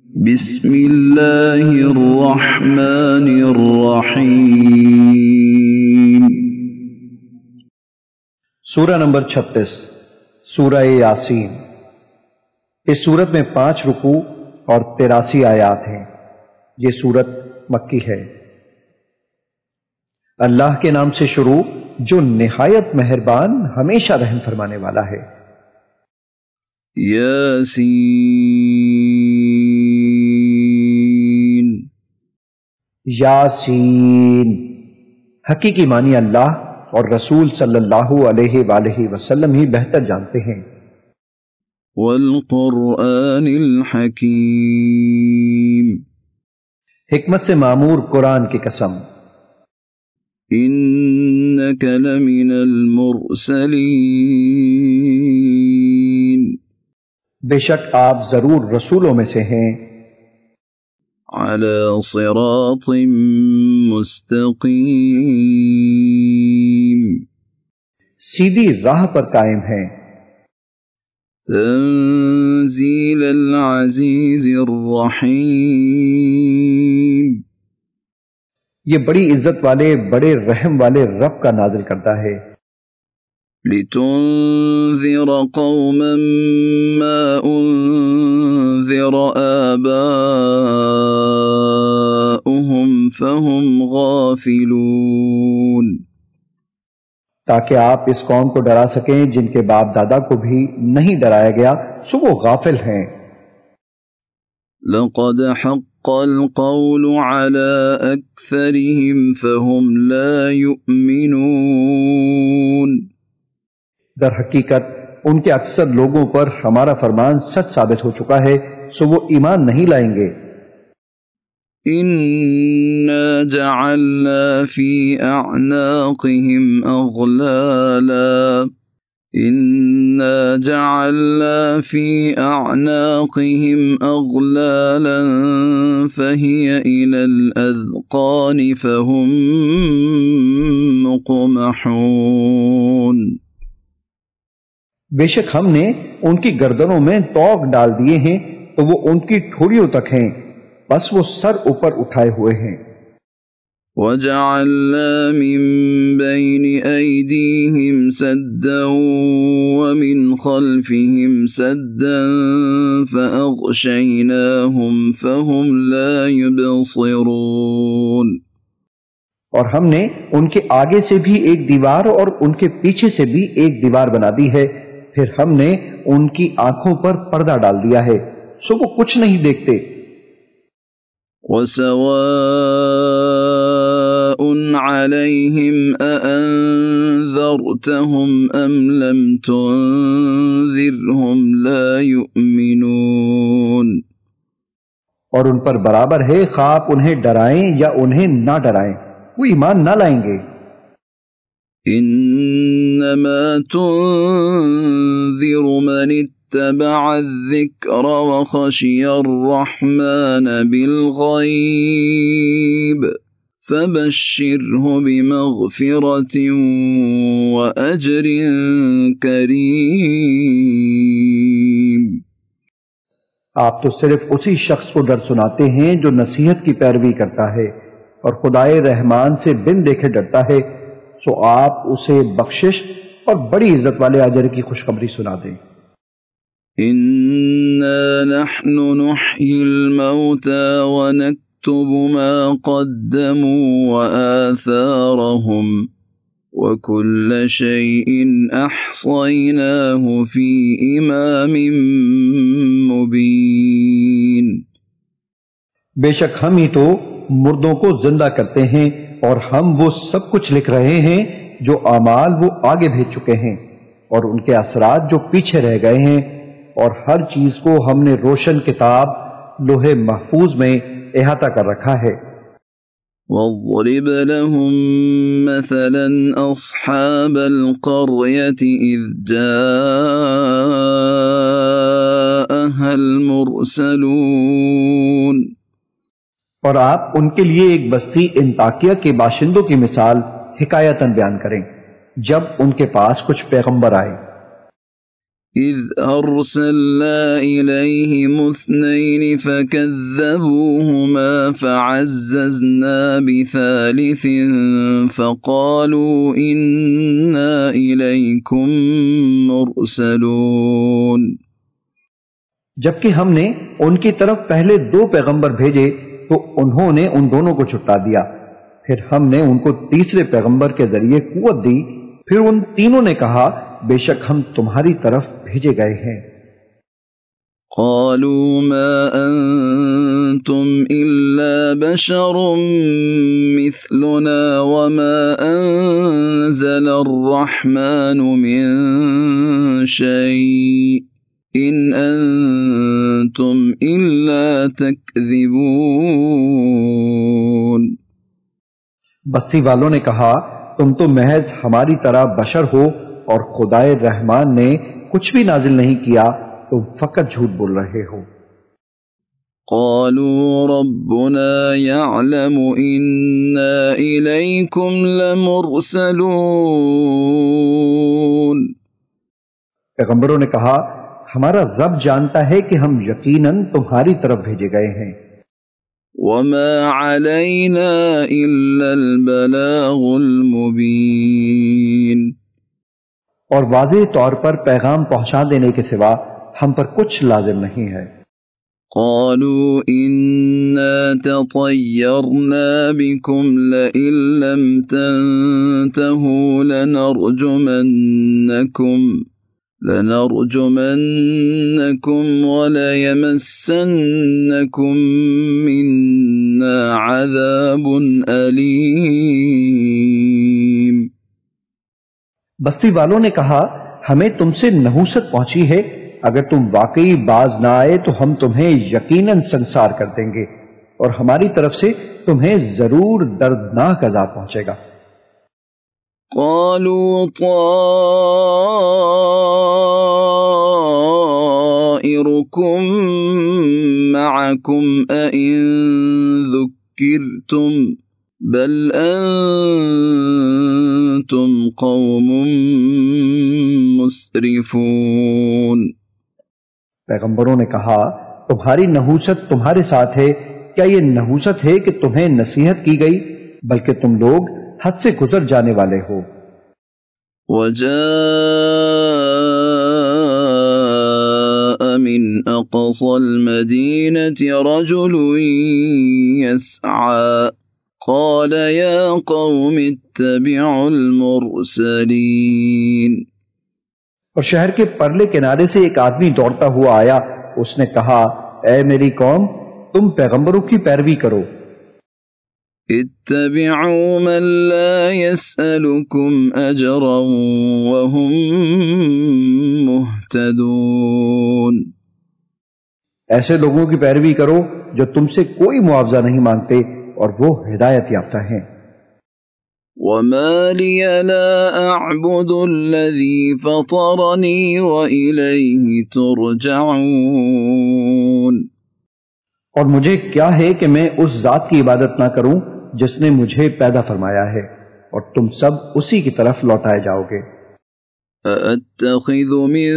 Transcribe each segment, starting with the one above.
بسم اللہ الرحمن الرحیم۔ سورہ نمبر 36 سورہ یاسین۔ اس سورت میں 5 رکوع اور 83 آیات ہیں۔ یہ سورت مکی ہے۔ اللہ کے نام سے شروع جو نہایت مہربان ہمیشہ رحم فرمانے والا ہے۔ یاسین حقیقی معنی اللہ اور رسول صلی اللہ علیہ وآلہ وسلم ہی بہتر جانتے ہیں۔ والقرآن الحکیم، حکمت سے معمور قرآن کی قسم۔ انک لمن المرسلین، بے شک آپ ضرور رسولوں میں سے ہیں۔ علی صراط مستقیم، سیدھی راہ پر قائم ہیں۔ تنزیل العزیز الرحیم، یہ بڑی عزت والے بڑے رحم والے رب کا نازل کرتا ہے۔ لتنذر قوما ما انذر آباؤهم فهم غافلون، تاکہ آپ اس قوم کو ڈرا سکیں جن کے باپ دادا کو بھی نہیں ڈرایا گیا سو وہ غافل ہیں۔ لقد حق القول على أكثرهم فهم لا يؤمنون، در حقیقت ان کے اکثر لوگوں پر ہمارا فرمان سچ ثابت ہو چکا ہے سو وہ ایمان نہیں لائیں گے۔ إنا جعلنا في أعناقهم أغلالا، إنا جعلنا في أعناقهم أغلالا فهي إلى الأذقان فهم مقمحون، بے شک ہم نے ان کی گردنوں میں توق ڈال دیے ہیں تو وہ ان کی ٹھوڑیوں تک ہیں، بس وہ سر اوپر اٹھائے ہوئے ہیں۔ وجعلنا من بين أيديهم سدا ومن خلفهم سدا فأغشيناهم فهم لا يبصرون، اور ہم نے ان کے آگے سے بھی ایک دیوار اور ان کے پیچھے سے بھی ایک دیوار بنا دی ہے، پھر ہم نے ان کی آنکھوں پر پردہ ڈال دیا ہے سو وہ کچھ نہیں دیکھتے۔ وسواء عليهم أأنذرتهم أم لم تنذرهم لا يؤمنون، اور ان پر برابر ہے خواہ آپ انہیں ڈرائیں یا انہیں نہ ڈرائیں وہ ایمان نہ لائیں گے۔ انما تنذر من اتبع الذکر وخشی الرحمن بالغیب فبشره بمغفرة وأجر کریم، آپ تو صرف اسی شخص کو ڈر سناتے ہیں جو نصیحت کی پیروی کرتا ہے اور خدائے رحمان سے بن دیکھے ڈرتا ہے، سو آپ اسے بخشش اور بڑی عزت والے اجر کی خوشخبری سنا دیں۔ انا نحن نحيي الموتى ونكتب ما قدموا وآثارهم وكل شيء احصيناه في امام مبين، بے شک ہم ہی تو مردوں کو زندہ کرتے ہیں اور ہم وہ سب کچھ لکھ رہے ہیں جو اعمال وہ آگے بھیج چکے ہیں اور ان کے اثرات جو پیچھے رہ گئے ہیں، اور ہر چیز کو ہم نے روشن کتاب لوح محفوظ میں احاطہ کر رکھا ہے۔ واضرب لهم مثلا أصحاب القرية إذ جاءها المرسلون، اور آپ ان کے لیے ایک بستی انطاکیہ کے باشندوں کی مثال حکایتاً بیان کریں جب ان کے پاس کچھ پیغمبر آئے۔ إذ أرسلنا إليهم 2 فكذبوهما فعززنا ب3 فقالوا إنا إليكم مرسلون۔ جبکہ ہم نے ان کی طرف پہلے 2 پیغمبر بھیجے تو انہوں نے ان دونوں کو چھٹا دیا، پھر ہم نے ان کو تیسرے پیغمبر کے ذریعے قوت دی، پھر ان تینوں نے کہا بے شک ہم تمہاری طرف بھیجے گئے ہیں۔ قالوا ما أنتم إلا بشر مثلنا وما أنزل الرحمن من شيء إن أنتم إلا تكذبون۔ بستی والوں نے کہا تم تو محض ہماری طرح بشر ہو اور خدائے رحمان نے کچھ بھی نازل نہیں کیا، تم فقط جھوٹ بول رہے ہو۔ قالوا ربنا يعلم إنا إليكم لمرسلون۔ پیغمبروں نے کہا ہمارا رب جانتا ہے کہ ہم یقیناً تمہاری طرف بھیجے گئے ہیں۔ وما علينا إلا البلاغ المبين۔ اور واضح طور پر پیغام پہنچا دینے کے سوا ہم پر کچھ لازم نہیں ہے۔ قالوا إنا تطيرنا بكم لئن لم تنتهوا لنرجمنكم وليمسنكم منا عذاب أليم۔ بستی والوں نے کہا ہمیں تم سے نحوست پہنچی ہے، اگر تم واقعی باز نہ آئے تو ہم تمہیں یقیناً سنسار کر دیں گے اور ہماری طرف سے تمہیں ضرور دردناک عذاب پہنچے گا۔ قالوا طائركم معكم أئن ذكرتم بل أنتم قوم مسرفون۔ پیغمبروں نے کہا تمہاری نحوست تمہارے ساتھ ہے، کیا یہ نحوست ہے کہ تمہیں نصیحت کی گئی، بلکہ تم لوگ حد سے گزر جانے والے ہو۔ وجاء من أقصى المدينة رجل يسعى قال يا قوم اتبعوا المرسلين۔ اور شہر کے پرلے کنارے سے ایک آدمی دوڑتا ہوا آیا، اس نے کہا اے میری قوم تم پیغمبروں کی پیروی کرو۔ اتبعوا من لا يسألكم أجرا وهم مهتدون۔ ایسے لوگوں کی پیروی کرو جو تم سے کوئی معاوضہ نہیں مانگتے اور وہ ہدایت یافتہ ہیں۔ وما لي لا أعبد الذي فطرني وإليه ترجعون۔ اور مجھے کیا ہے کہ میں اس ذات کی عبادت نہ کروں جس نے مجھے پیدا فرمایا ہے، اور تم سب اسی کی طرف لوٹائے جاؤ گے۔ أَأَتَّخِذُ مِن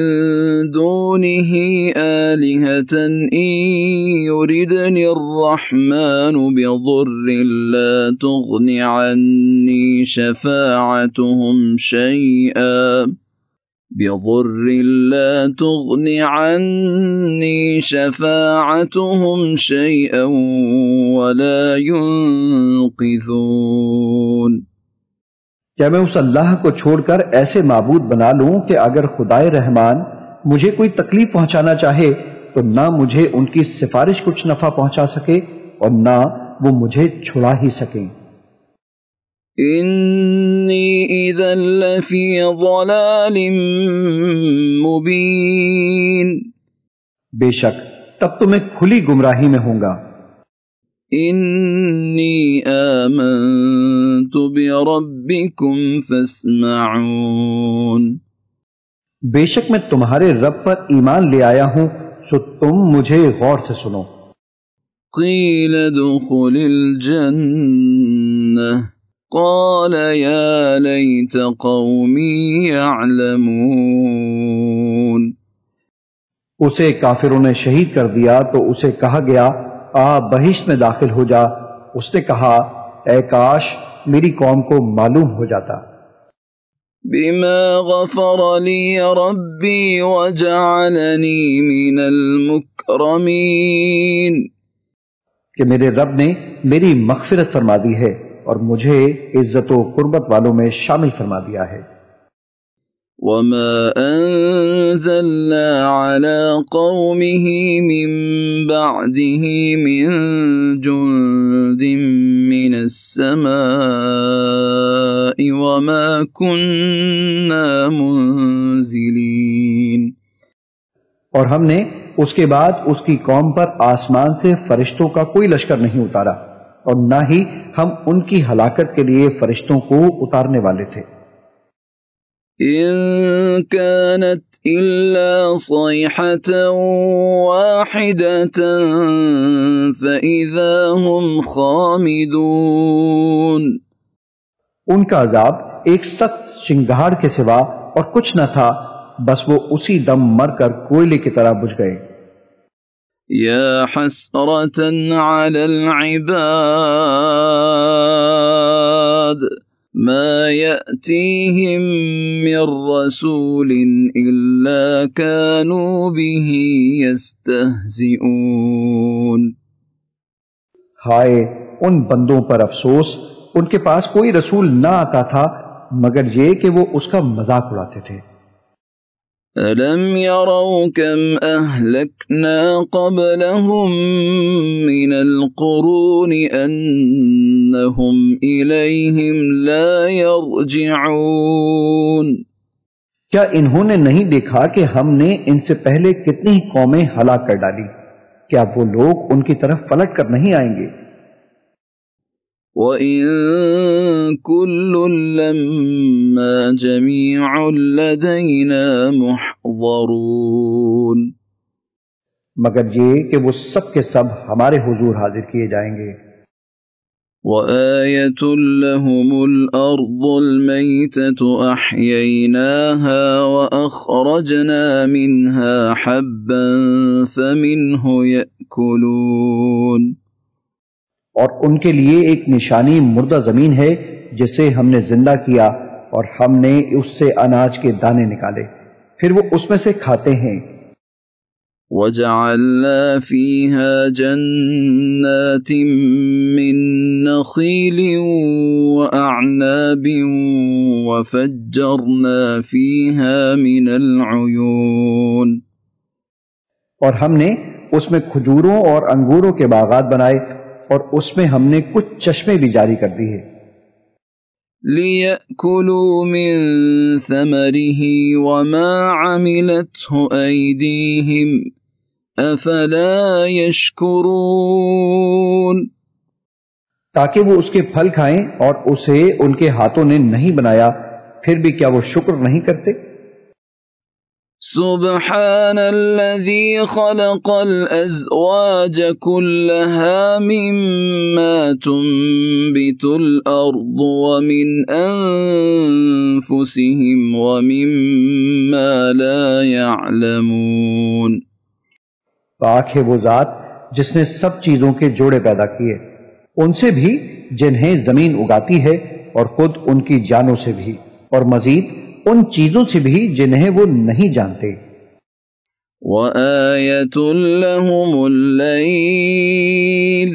دُونِهِ آلِهَةً إِن يُرِدْنِ الرَّحْمَنُ بِضُرٍّ لَّا تُغْنِ عَنِّي شَفَاعَتُهُمْ شَيْئًا وَلَا يُنقِذُونَ۔ کیا میں اس اللہ کو چھوڑ کر ایسے معبود بنا لوں کہ اگر خدائے رحمان مجھے کوئی تکلیف پہنچانا چاہے تو نہ مجھے ان کی سفارش کچھ نفع پہنچا سکے اور نہ وہ مجھے چھڑا ہی سکیں۔ انی اذا لفی ضلال مبین۔ بے شک تب تو میں کھلی گمراہی میں ہوں گا۔ انی آمنت بربکم فاسمعون۔ بے شک میں تمہارے رب پر ایمان لے آیا ہوں، سو تم مجھے غور سے سنو۔ قیل ادخل الجنہ قال یا لیت قومی یعلمون۔ اسے کافروں نے شہید کر دیا تو اسے کہا گیا آ بہشت میں داخل ہو جا۔ اس نے کہا اے کاش میری قوم کو معلوم ہو جاتا۔ بما غفر لي ربي وجعلني من المكرمين، کہ میرے رب نے میری مغفرت فرما دی ہے اور مجھے عزت و قربت والوں میں شامل فرما دیا ہے۔ وما أنزلنا على قومه من بعده من جند من السماء وما كنا منزلين، اور ہم نے اس کے بعد اس کی قوم پر آسمان سے فرشتوں کا کوئی لشکر نہیں اتارا اور نہ ہی ہم ان کی ہلاکت کے لیے فرشتوں کو اتارنے والے تھے۔ إن كانت إلا صيحة واحدة فإذا هم خامدون، ان کا عذاب ایک سخت چنگھاڑ کے سوا اور کچھ نہ تھا، بس وہ اسی دم مر کر کوئلے کی طرح بجھ گئے۔ يا حسرة على العباد ما يأتيهم من رسول إلا كانوا به يستهزئون، ہائے ان بندوں پر افسوس، ان کے پاس کوئی رسول نہ آتا تھا مگر یہ کہ وہ اس کا مذاق اڑاتے تھے۔ ألم يروا كم أهلكنا قبلهم من القرون أنهم إليهم لا يرجعون، کیا انہوں نے نہیں دیکھا کہ ہم نے ان سے پہلے کتنی ہی قومیں ہلاک کر ڈالی، کیا وہ لوگ ان کی طرف پلٹ کر نہیں آئیں گے؟ وَإِن كُلٌّ لَمَّا جَمِيعٌ لَدَيْنَا مُحْضَرُونَ، مگر یہ کہ وہ سب کے سب ہمارے حضور حاضر کیے جائیں گے۔ وَآيَةٌ لَهُمُ الْأَرْضُ الْمَيْتَةُ أَحْيَيْنَاهَا وَأَخْرَجْنَا مِنْهَا حَبًّا فَمِنْهُ يَأْكُلُونَ، اور ان کے لیے ایک نشانی مردہ زمین ہے جسے ہم نے زندہ کیا اور ہم نے اس سے اناج کے دانے نکالے، پھر وہ اس میں سے کھاتے ہیں۔ وَجَعَلْنَا فِيهَا جَنَّاتٍ مِّن نَّخِيلٍ وَأَعْنَابٍ وَفَجَّرْنَا فِيهَا مِنَ الْعُيُونِ، اور ہم نے اس میں کھجوروں اور انگوروں کے باغات بنائے اور اس میں ہم نے کچھ چشمے بھی جاری کر دی ہے۔ لِيَأْكُلُوا مِن ثَمَرِهِ وَمَا عَمِلَتْهُ أَيْدِيهِمْ أَفَلَا يَشْكُرُونَ، تاکہ وہ اس کے پھل کھائیں اور اسے ان کے ہاتھوں نے نہیں بنایا، پھر بھی کیا وہ شکر نہیں کرتے؟ سبحان الذي خلق الأزواج كلها مما تنبت الأرض ومن أنفسهم ومما لا يعلمون، پاک ہے وہ ذات جس نے سب چیزوں کے جوڑے پیدا کیے، ان سے بھی جنہیں زمین اگاتی ہے اور خود ان کی جانوں سے بھی، اور مزید ان چیزوں سے بھی جنہیں وہ نہیں جانتے۔ وَآيَةٌ لَهُمُ اللَّيْلُ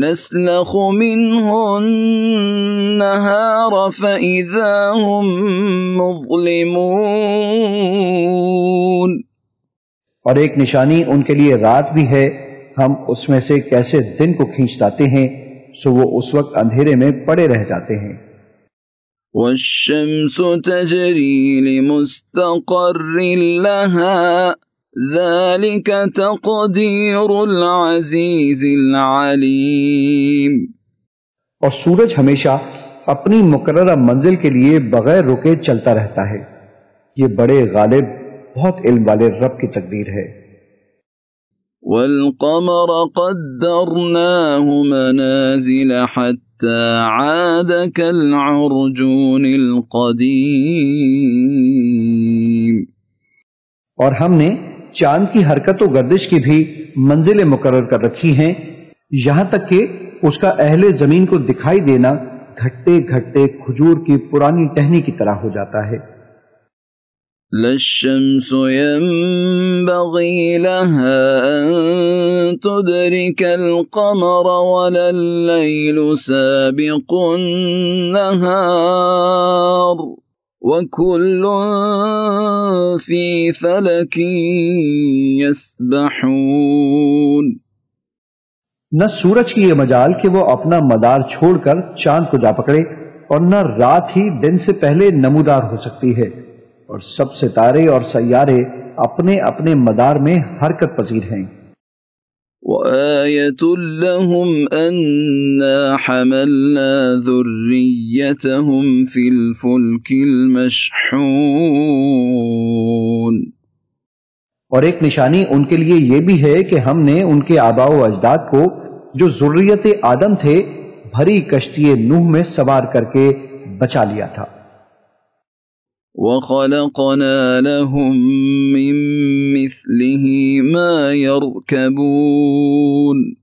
نَسْلَخُ مِنْهُ النَّهَارَ فَإِذَا هُمْ مُظْلِمُونَ، اور ایک نشانی ان کے لیے رات بھی ہے، ہم اس میں سے کیسے دن کو کھینچ لاتے ہیں سو وہ اس وقت اندھیرے میں پڑے رہ جاتے ہیں۔ وَالشَّمْسُ تَجْرِي لِمُسْتَقَرٍّ لَهَا ذَلِكَ تَقْدِيرُ الْعَزِيزِ الْعَلِيمِ، اور سورج ہمیشہ اپنی مقررہ منزل کے لیے بغیر رکے چلتا رہتا ہے، یہ بڑے غالب بہت علم والے رب کی تقدیر ہے۔ وَالْقَمَرَ قَدَّرْنَاهُ مَنَازِلَ حَتَّى عَادَ كَالْعُرْجُونِ الْقَدِيمِ، اور ہم نے چاند کی حرکت و گردش کی بھی منزلیں مقرر کر رکھی ہیں، یہاں تک کہ اس کا اہل زمین کو دکھائی دینا گھٹتے گھٹتے کھجور کی پرانی ٹہنی کی طرح ہو جاتا ہے۔ لا الشمس ينبغي لها أن تدرك القمر ولا الليل سابق النهار وكل في فلك يسبحون۔ نہ سورج کی یہ مجال کہ وہ اپنا مدار چھوڑ کر چاند کو جا پکڑے، اور نہ رات ہی دن سے پہلے نمودار ہو سکتی ہے، اور سب ستارے اور سیارے اپنے اپنے مدار میں حرکت پذیر ہیں۔ وَآيَةٌ لَهُمْ أَنَّا حَمَلْنَا ذُرِّيَّتَهُمْ فِي الْفُلْكِ الْمَشْحُونِ۔ اور ایک نشانی ان کے لیے یہ بھی ہے کہ ہم نے ان کے آباء و اجداد کو جو ذریت آدم تھے بھری کشتی نوح میں سوار کر کے بچا لیا تھا۔ وَخَلَقْنَا لَهُم مِّن مِّثْلِهِ مَا يَرْكَبُونَ۔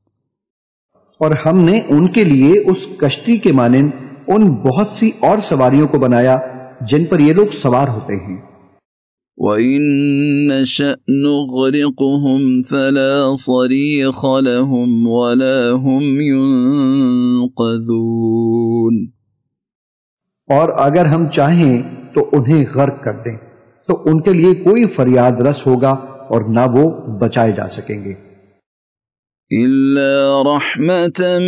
اور ہم نے ان کے لیے اس کشتی کے مانند ان بہت سی اور سواریوں کو بنایا جن پر یہ لوگ سوار ہوتے ہیں۔ وَإِن نَّشَأْ نُغْرِقْهُمْ فَلَا صَرِيخَ لَهُمْ وَلَا هُمْ يُنقَذُونَ۔ اور اگر ہم چاہیں تو انہیں غرق کر دیں تو ان کے لیے کوئی فریاد رس ہوگا اور نہ وہ بچائے جا سکیں گے۔ إِلَّا رَحْمَةً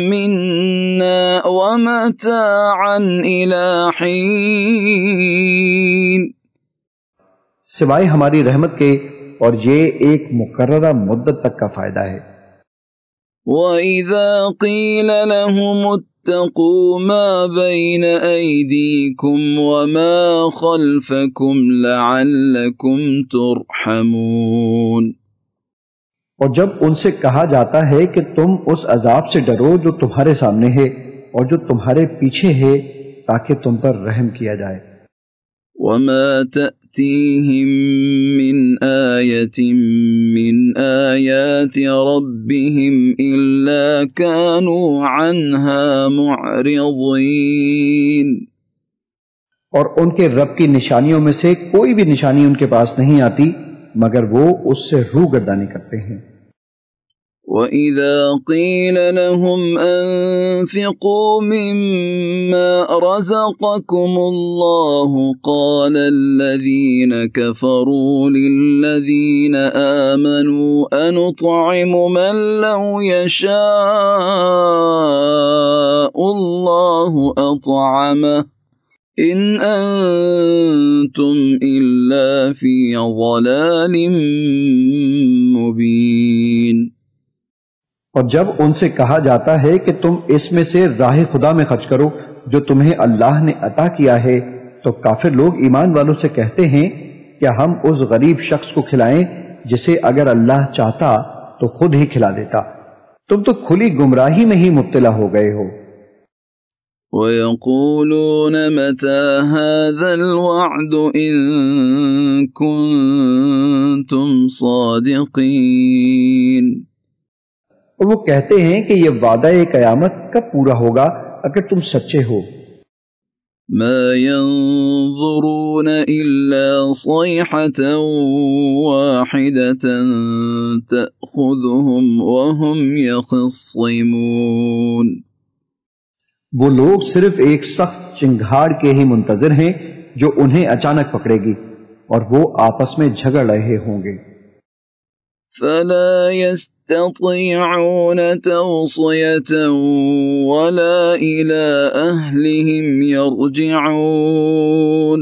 مِّنَّا وَمَتَاعًا إِلَى حِينٍ۔ سوائے ہماری رحمت کے، اور یہ ایک مقررہ مدت تک کا فائدہ ہے۔ وَإِذَا قِيلَ لَهُمُ اتَّقُوا مَا بَيْنَ أَيْدِيكُمْ وَمَا خَلْفَكُمْ لَعَلَّكُمْ تُرْحَمُونَ۔ اور جب ان سے کہا جاتا ہے کہ تم اس عذاب سے ڈرو جو تمہارے سامنے ہے اور جو تمہارے پیچھے ہے، تاکہ تم پر رحم کیا جائے۔ وَمَا تَأْتِيهِم مِّنْ آيَةٍ مِّنْ آيَاتِ رَبِّهِمْ إِلَّا كَانُوا عَنْهَا مُعْرِضِينَ۔ اور ان کے رب کی نشانیوں میں سے کوئی بھی نشانی ان کے پاس نہیں آتی مگر وہ اس سے روگردانی کرتے ہیں۔ وَإِذَا قِيلَ لَهُمْ أَنفِقُوا مِمَّا رَزَقَكُمُ اللَّهُ قَالَ الَّذِينَ كَفَرُوا لِلَّذِينَ آمَنُوا أَنُطْعِمُ مَن لَّوْ يَشَاءُ اللَّهُ أَطْعَمَهُ إِنْ أَنْتُمْ إِلَّا فِي ضَلَالٍ مُبِينٍ۔ اور جب ان سے کہا جاتا ہے کہ تم اس میں سے راہ خدا میں خرچ کرو جو تمہیں اللہ نے عطا کیا ہے، تو کافر لوگ ایمان والوں سے کہتے ہیں کیا ہم اس غریب شخص کو کھلائیں جسے اگر اللہ چاہتا تو خود ہی کھلا دیتا؟ تم تو کھلی گمراہی میں ہی مبتلا ہو گئے ہو۔ وَيَقُولُونَ مَتَى هَذَا الْوَعْدُ إِن كُنتُمْ صَادِقِينَ۔ اور وہ کہتے ہیں کہ یہ وعدہ قیامت کب پورا ہوگا اگر تم سچے ہو؟ مَا يَنظُرُونَ إِلَّا صَيْحَةً وَاحِدَةً تَأْخُذُهُمْ وَهُمْ يَخِصِّمُونَ۔ وہ لوگ صرف ایک سخت چنگھاڑ کے ہی منتظر ہیں جو انہیں اچانک پکڑے گی، اور وہ آپس میں جھگڑ رہے ہوں گے۔ فَلَا يَسْتَطِيعُونَ تَوْصِيَةً وَلَا إِلَىٰ أَهْلِهِمْ يَرْجِعُونَ۔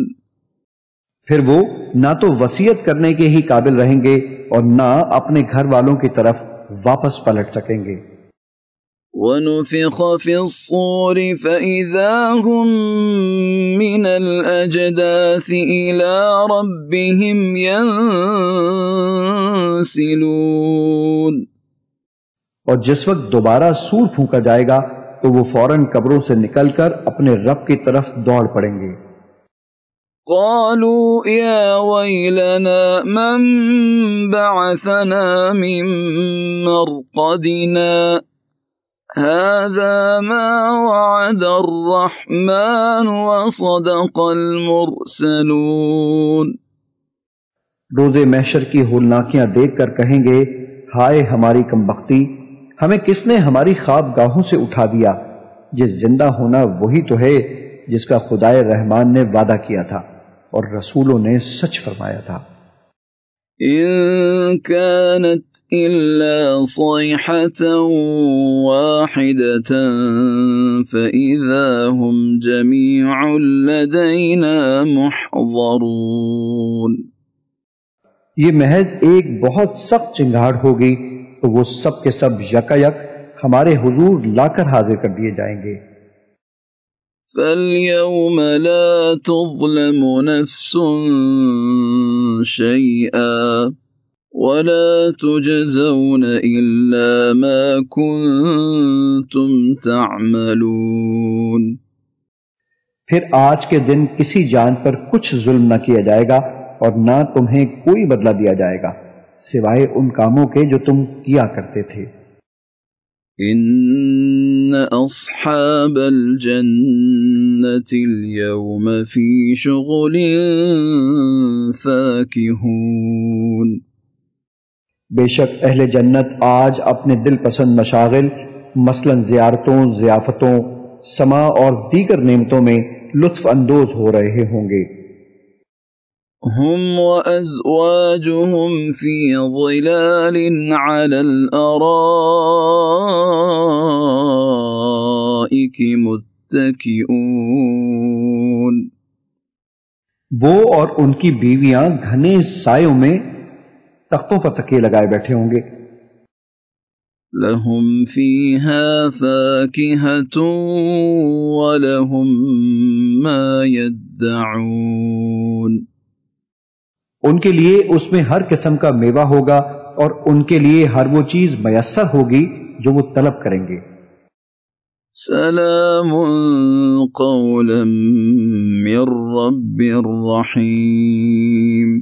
پھر وہ نہ تو وصیت کرنے کے ہی قابل رہیں گے اور نہ اپنے گھر والوں کی طرف واپس پلٹ سکیں گے۔ وَنُفِخَ فِي الصُّورِ فَإِذَا هُم مِّنَ الْأَجْدَاثِ إِلَىٰ رَبِّهِمْ يَنسِلُونَ۔ اور جس وقت دوبارہ سور پھونکا جائے گا تو وہ فوراً قبروں سے نکل کر اپنے رب کی طرف دوڑ پڑیں گے۔ قالوا يا ويلنا من بعثنا من مرقدنا هذا ما وعد الرحمن وصدق المرسلون. روز محشر کی ہولناکیاں دیکھ کر کہیں گے ہائے ہماری کمبختی، ہمیں کس نے ہماری خواب گاہوں سے اٹھا دیا؟ یہ زندہ ہونا وہی تو ہے جس کا خدائے رحمان نے وعدہ کیا تھا اور رسولوں نے سچ فرمایا تھا۔ إن كانت إلا صيحة واحدة فإذا هم جميع لدينا محضرون. یہ محض ایک بہت سخت چنگاڑ ہوگی تو وہ سب کے سب یکا یک ہمارے حضور لا کر حاضر کر دیے جائیں گے۔ فَالْيَوْمَ لَا تُظْلَمُ نَفْسٌ شَيْئًا وَلَا تُجْزَوْنَ إِلَّا مَا كُنْتُمْ تَعْمَلُونَ. پھر آج کے دن کسی جان پر کچھ ظلم نہ کیا جائے گا اور نہ تمہیں کوئی بدلہ دیا جائے گا سوائے ان کاموں کے جو تم کیا کرتے تھے۔ ان اصحاب الجنة اليوم في شغل فاكهون. بے شک اہل جنت آج اپنے دل پسند مشاغل مثلا زیارتوں، ضیافتوں، سما اور دیگر نعمتوں میں لطف اندوز ہو رہے ہوں گے۔ هم وأزواجهم في ظلال على الأرائك متكئون. وہ اور ان کی بیویاں گھنے سایوں میں تختوں پر تکیے لگائے بیٹھے ہوں گے۔ لهم فيها فاكهة ولهم ما يدعون. ان کے لیے اس میں ہر قسم کا میوہ ہوگا اور ان کے لیے ہر وہ چیز میسر ہوگی جو وہ طلب کریں گے۔ سلام قولا من رب الرحیم.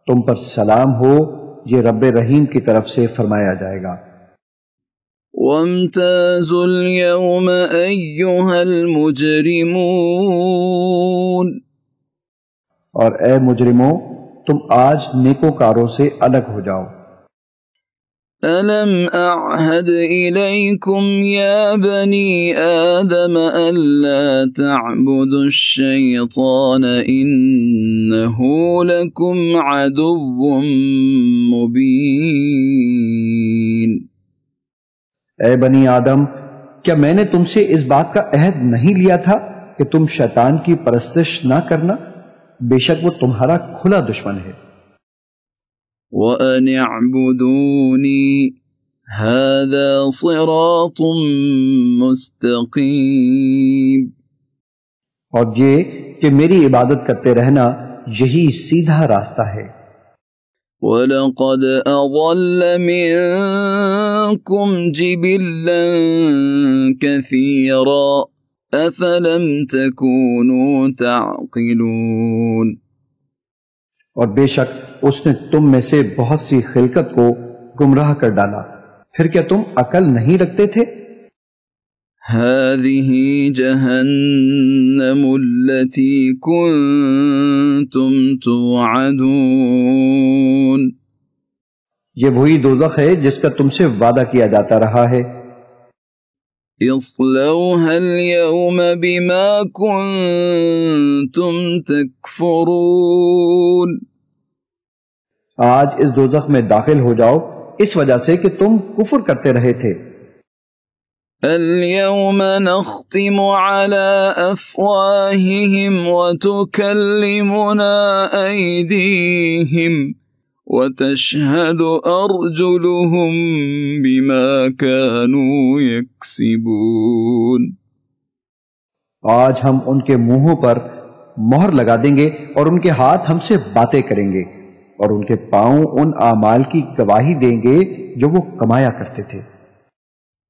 تم پر سلام ہو، یہ رب رحیم کی طرف سے فرمایا جائے گا۔ وامتازوا اليوم أيها المجرمون. اور اے مجرموں تم آج نیکوکاروں سے الگ ہو جاؤ۔ ألم أعهد إليكم يا بني آدم ألا تعبدوا الشيطان إنه لكم عدو مبين. اے بنی آدم، کیا میں نے تم سے اس بات کا عہد نہیں لیا تھا کہ تم شیطان کی پرستش نہ کرنا؟ بے شک وہ تمہارا کھلا دشمن ہے۔ وَأَنِ اعْبُدُونِي هَذَا صِرَاطٌ مُسْتَقِيمٌ. اور یہ کہ میری عبادت کرتے رہنا یہی سیدھا راستہ ہے۔ وَلَقَدْ أَضَلَّ مِنْكُمْ جِبِلًّا كَثِيرًا أَفَلَمْ تَكُونُوا تَعْقِلُونَ. اور بے شک اس نے تم میں سے بہت سی خلقت کو گمراہ کر ڈالا، پھر کیا تم عقل نہیں رکھتے تھے؟ هذه جهنم التي كنتم توعدون. یہ وہی دوزخ ہے جس کا تم سے وعدہ کیا جاتا رہا ہے۔ اصلوها اليوم بما كنتم تكفرون. آج اس دوزخ میں داخل ہو جاؤ اس وجہ سے کہ تم کفر کرتے رہے تھے۔ اليوم نختم على أفواههم وتكلمنا أيديهم وتشهد أرجلهم بما كانوا يكسبون. آج ہم ان کے منہوں پر مہر لگا دیں گے اور ان کے ہاتھ ہم سے باتیں کریں گے اور ان کے پاؤں ان اعمال کی گواہی دیں گے جو وہ کمایا کرتے تھے۔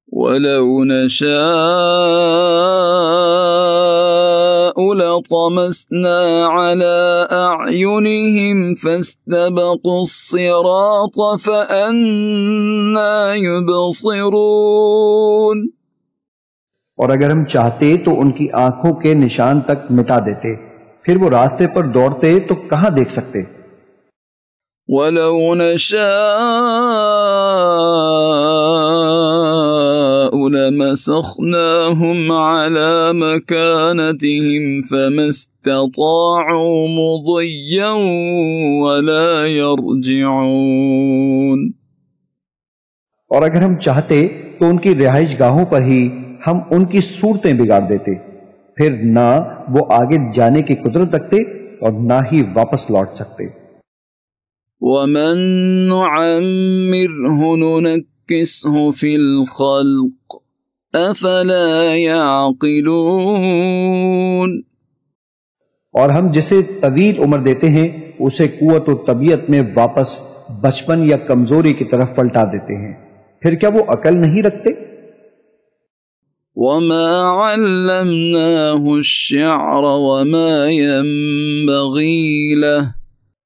وَلَوْ نَشَاءُ لطمسنا على أعينهم فاستبقوا الصراط فأنى يبصرون۔ اور اگر ہم چاہتے تو ان کی آنکھوں کے نشان تک مٹا دیتے، پھر وہ راستے پر دوڑتے تو کہاں دیکھ سکتے؟ وَلَوْ نَشَاءُ لَمَسَخْنَاهُمْ عَلَى مَكَانَتِهِمْ فَمَا اسْتَطَاعُوا مُضِيًّا وَلَا يَرْجِعُونَ۔ اور اگر ہم چاہتے تو ان کی رہائش گاہوں پر ہی ہم ان کی صورتیں بگاڑ دیتے، پھر نہ وہ آگے جانے کی قدرت رکھتے اور نہ ہی واپس لوٹ سکتے۔ وَمَن نُعَمِّرْهُ نُنَكِّسْهُ فِي الْخَلْقِ أَفَلَا يَعْقِلُونَ۔ اور ہم جسے طویل عمر دیتے ہیں اسے قوت و طبیعت میں واپس بچپن یا کمزوری کی طرف پلٹا دیتے ہیں، پھر کیا وہ عقل نہیں رکھتے؟ وَمَا عَلَّمْنَاهُ الشِّعْرَ وَمَا يَنبَغِي لَهُ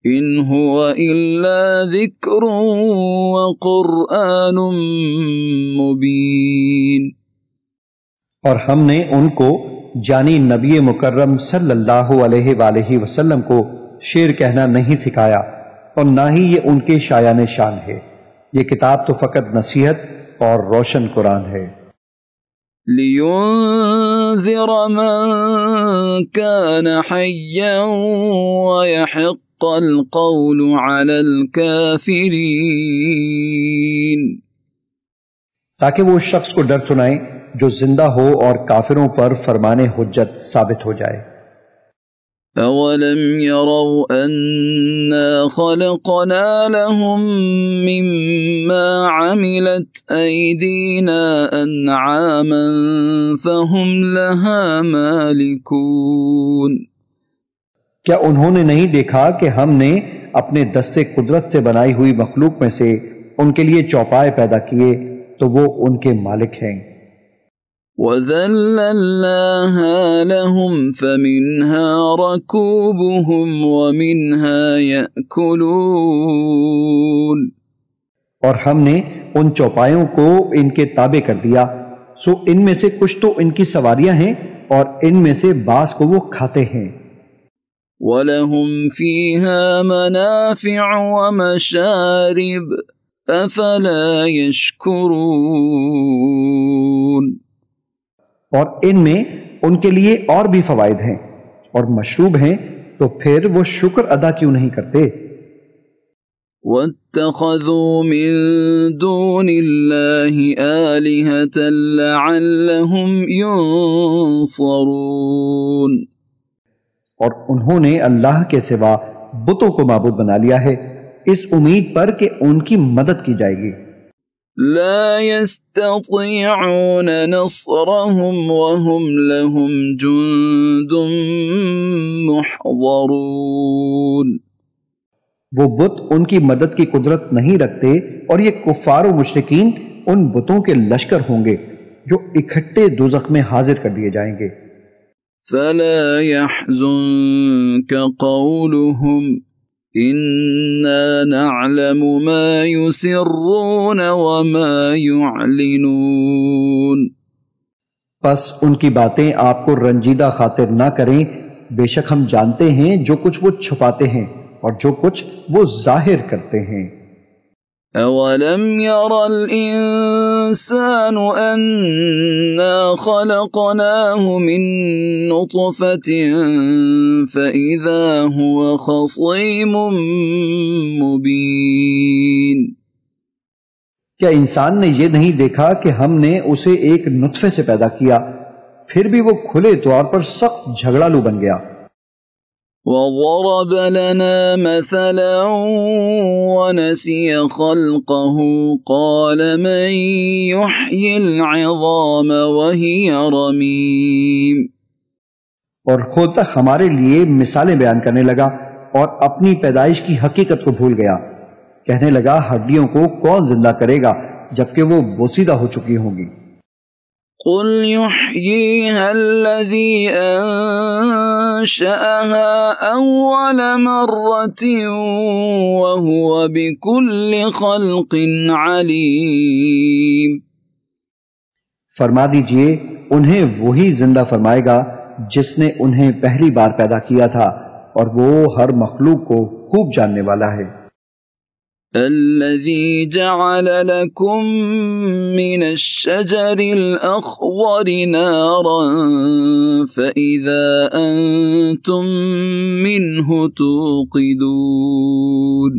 إِنْ هُوَ إِلَّا ذِكْرٌ وَقُرْآنٌ مُبِينٌ۔ اور ہم نے ان کو یعنی نبی مکرم صلی اللہ علیہ وآلہ وسلم کو شعر کہنا نہیں سکھایا، اور نہ ہی یہ ان کے شایان شان ہے، یہ کتاب تو فقط نصیحت اور روشن قرآن ہے۔ لِيُنذِرَ مَن كَانَ حَيًّا وَيَحِقَّ الْقَوْلُ عَلَى الْكَافِرِينَ۔ تاکہ وہ اس شخص کو ڈر سنائیں جو زندہ ہو اور کافروں پر فرمان حجت ثابت ہو جائے۔ أَوَلَمْ يَرَوْا أَنَّا خَلَقْنَا لَهُم مِّمَّا عَمِلَتْ أَيْدِينَا أَنْعَامًا فَهُمْ لَهَا مَالِكُونَ۔ کیا انہوں نے نہیں دیکھا کہ ہم نے اپنے دستے قدرت سے بنائی ہوئی مخلوق میں سے ان کے لیے چوپائے پیدا کیے تو وہ ان کے مالک ہیں۔ وَذَلَّلْنَاهَا لَهُمْ فَمِنْهَا رَكُوبُهُمْ وَمِنْهَا يَأْكُلُونَ۔ اور ہم نے ان چوپایوں کو ان کے تابع کر دیا، سو ان میں سے کچھ تو ان کی سواریاں ہیں اور ان میں سے بعض کو وہ کھاتے ہیں۔ وَلَهُمْ فِيهَا مَنَافِعُ وَمَشَارِبُ أَفَلَا يَشْكُرُونَ۔ اور ان میں ان کے لیے اور بھی فوائد ہیں اور مشروب ہیں، تو پھر وہ شکر ادا کیوں نہیں کرتے؟ وَاتَّخَذُوا مِن دُونِ اللَّهِ آلِهَةً لَعَلَّهُمْ يُنصَرُونَ۔ اور انہوں نے اللہ کے سوا بتوں کو معبود بنا لیا ہے اس امید پر کہ ان کی مدد کی جائے گی۔ لا يستطيعون نصرهم وهم لهم جند محضرون۔ وہ بت ان کی مدد کی قدرت نہیں رکھتے اور یہ کفار و مشرکین ان بتوں کے لشکر ہوں گے جو اکٹھے دوزخ میں حاضر کر دیے جائیں گے۔ فلا يحزنك قولهم إنا نعلم ما يسرون وما يعلنون۔ پس ان کی باتیں آپ کو رنجیدہ خاطر نہ کریں، بے شک ہم جانتے ہیں جو کچھ وہ چھپاتے ہیں اور جو کچھ وہ ظاہر کرتے ہیں۔ أَوَلَمْ يَرَ الْإِنسَانُ أَنَّا خَلَقْنَاهُ مِن نُّطْفَةٍ فَإِذَا هُوَ خَصِيمٌ مُّبِينٌ۔ کیا انسان نے یہ نہیں دیکھا کہ ہم نے اسے ایک نطفے سے پیدا کیا، پھر بھی وہ کھلے طور پر سخت جھگڑالو بن گیا۔ وَضَرَبَ لَنَا مَثَلًا وَنَسِيَ خَلْقَهُ قَالَ مَن يُحْيِي الْعِظَامَ وَهِيَ رَمِيمٌ۔ اور خود ہمارے لیے مثالیں بیان کرنے لگا اور اپنی پیدائش کی حقیقت کو بھول گیا، کہنے لگا ہڈیوں کو کون زندہ کرے گا جبکہ وہ بوسیدہ ہو چکی ہوں گی۔ قل يحييها الذي أنشأها أول مرة وهو بكل خلق عليم. فرما دیجئے انہیں وہی زندہ فرمائے گا جس نے انہیں پہلی بار پیدا کیا تھا اور وہ ہر مخلوق کو خوب جاننے والا ہے. الذي جعل لكم من الشجر الأخضر نارا فإذا أنتم منه توقدون.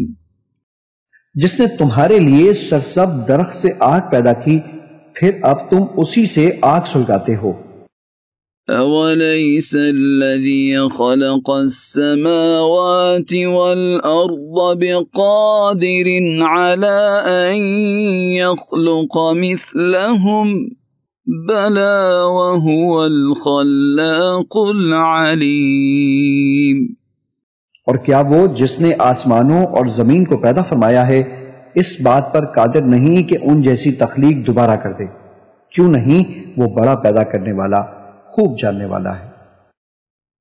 جس نے تمہارے لیے سرسبز درخت سے آگ پیدا کی پھر اب تم اسی سے آگ سلگاتے ہو. أوليس الذي خلق السماوات والأرض بقادر على أن يخلق مثلهم بلى وهو الخلاق العليم. اور کیا وہ جس نے آسمانوں اور زمین کو پیدا فرمایا ہے اس بات پر قادر نہیں کہ ان جیسی تخلیق دوبارہ کر دے؟ کیوں نہیں، وہ بڑا پیدا کرنے والا خوب جاننے والا ہے.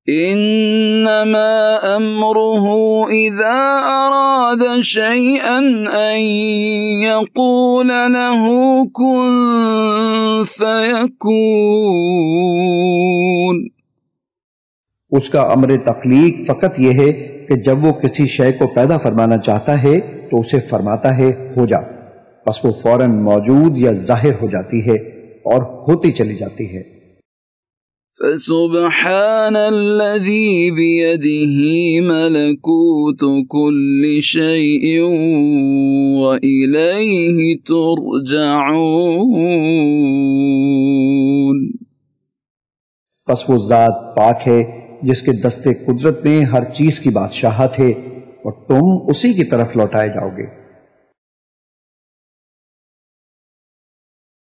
انما امره اذا اراد شيئا ان يقول له كن فيكون. اس کا امر تخلیق فقط یہ ہے کہ جب وہ کسی شے کو پیدا فرمانا چاہتا ہے تو اسے فرماتا ہے ہو جا، بس وہ فوراً موجود یا ظاہر ہو جاتی ہے اور ہوتی چلی جاتی ہے. فسبحان الذي بيده ملكوت كل شيء وإليه ترجعون. پس وہ ذات پاک ہے جس کے دستے قدرت میں ہر چیز کی بادشاہت ہے اور تم اسی کی طرف لوٹائے جاؤ گے.